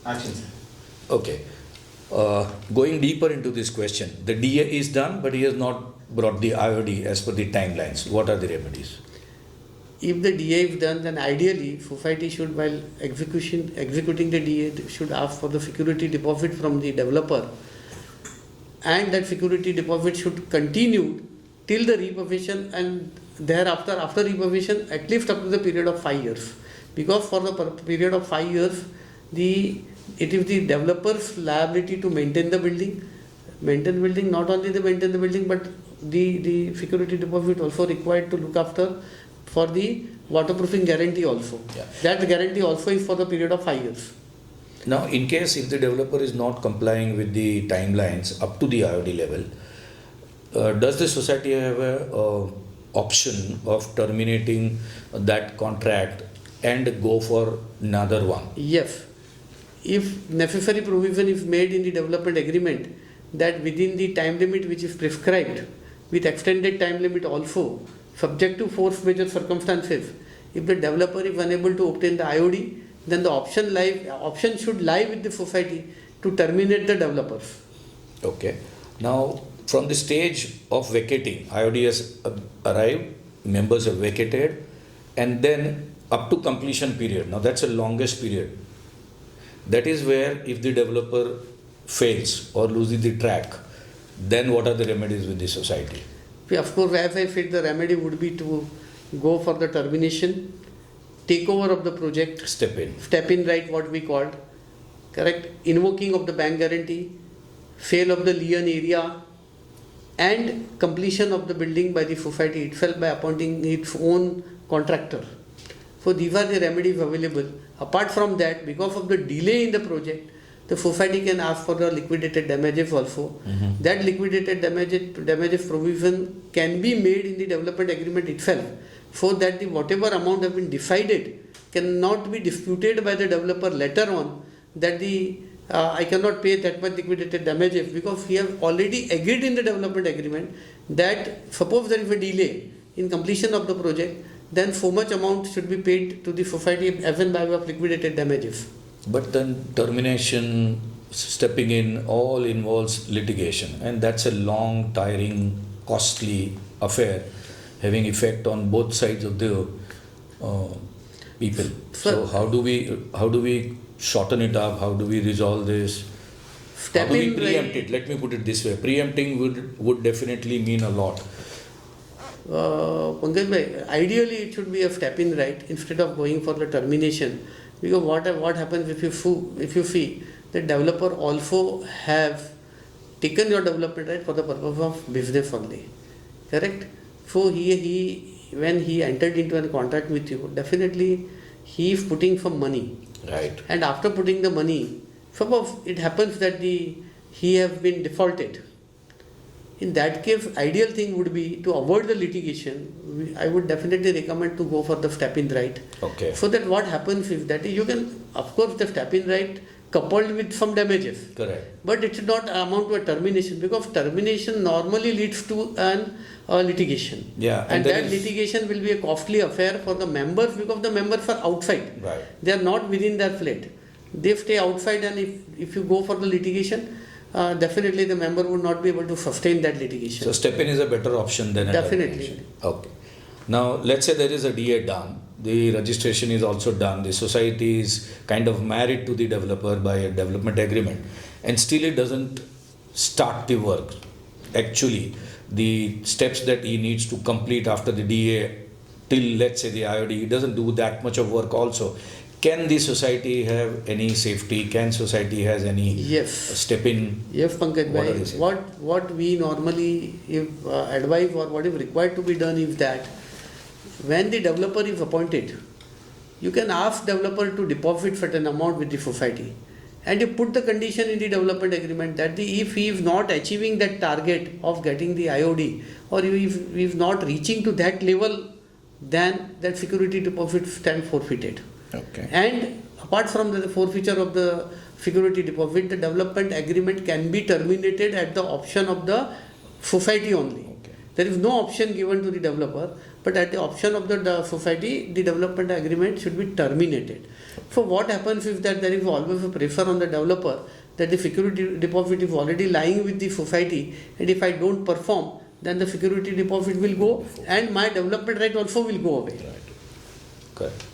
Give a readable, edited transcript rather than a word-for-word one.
Action, sir. Okay. Going deeper into this question, the DA is done, but he has not brought the IOD as per the timelines. What are the remedies? If the DA is done, then ideally society should, while executing the DA, should ask for the security deposit from the developer, and that security deposit should continue till the repossession, and thereafter, after repossession, at least up to the period of 5 years. Because for the period of 5 years, it is the developer's liability to maintain the building. Not only the maintain the building, but the security deposit also required to look after for the waterproofing guarantee also. Yeah. That guarantee also is for the period of 5 years. Now, in case if the developer is not complying with the timelines up to the IOD level, does the society have a option of terminating that contract and go for another one? Yes. If necessary provision is made in the development agreement that within the time limit which is prescribed, with extended time limit also, subject to force majeure circumstances, if the developer is unable to obtain the IOD, then the option should lie with the society to terminate the developers. Okay. Now, from the stage of vacating, IOD has arrived, members have vacated, and then up to completion period. Now, that's the longest period. That is where if the developer fails or loses the track, then what are the remedies with the society? Of course, as I said, the remedy would be to go for the termination, takeover of the project, Step in right, what we called, correct, invoking of the bank guarantee, sale of the lien area, and completion of the building by the society itself by appointing its own contractor. So these are the remedies available. Apart from that, because of the delay in the project, the society can ask for the liquidated damages also. Mm-hmm. That liquidated damages provision can be made in the development agreement itself, so that the whatever amount has been decided cannot be disputed by the developer later on, that I cannot pay that much liquidated damages, because he has already agreed in the development agreement that suppose there is a delay in completion of the project, then so much amount should be paid to the society as and by way of liquidated damages. But then termination, stepping in, all involves litigation, and that's a long, tiring, costly affair, having effect on both sides of the people. So how do we shorten it up? How do we resolve this? How do we preempt it? Let me put it this way: preempting would definitely mean a lot. Pankaj bhai, ideally it should be a step-in right instead of going for the termination, because what happens if you see the developer also have taken your development right for the purpose of business only, correct? So when he entered into a contract with you, definitely he is putting some money, Right. and after putting the money, suppose it happens that he has been defaulted. In that case, ideal thing would be to avoid the litigation. I would definitely recommend to go for the step-in right. Okay. So that what happens is that you can, of course, the step-in right coupled with some damages. Correct. But it should not amount to a termination, because termination normally leads to a litigation. Yeah. And that litigation will be a costly affair for the members, because the members are outside. Right. They are not within their flat. They stay outside, and if you go for the litigation, definitely the member would not be able to sustain that litigation. So step-in is a better option than a Definitely. termination. Okay. Now, let's say there is a DA done, the registration is also done, the society is kind of married to the developer by a development agreement, and still it doesn't start the work. Actually, the steps that he needs to complete after the DA till, let's say, the IOD, he doesn't do that much of work also. Can the society have any safety? Can society has any step in? Yes, Pankaj bhai. What we normally advise, or what is required to be done is that when the developer is appointed, you can ask developer to deposit certain amount with the society, and you put the condition in the development agreement that if he is not achieving that target of getting the IOD, or if he is not reaching to that level, then that security deposit stands forfeited. Okay. And apart from the forfeiture of the security deposit, the development agreement can be terminated at the option of the society only. Okay. There is no option given to the developer. but at the option of the society, the development agreement should be terminated. So what happens if that there is always a pressure on the developer that the security deposit is already lying with the society, and if I don't perform, then the security deposit will go and my development right also will go away. Right. Correct.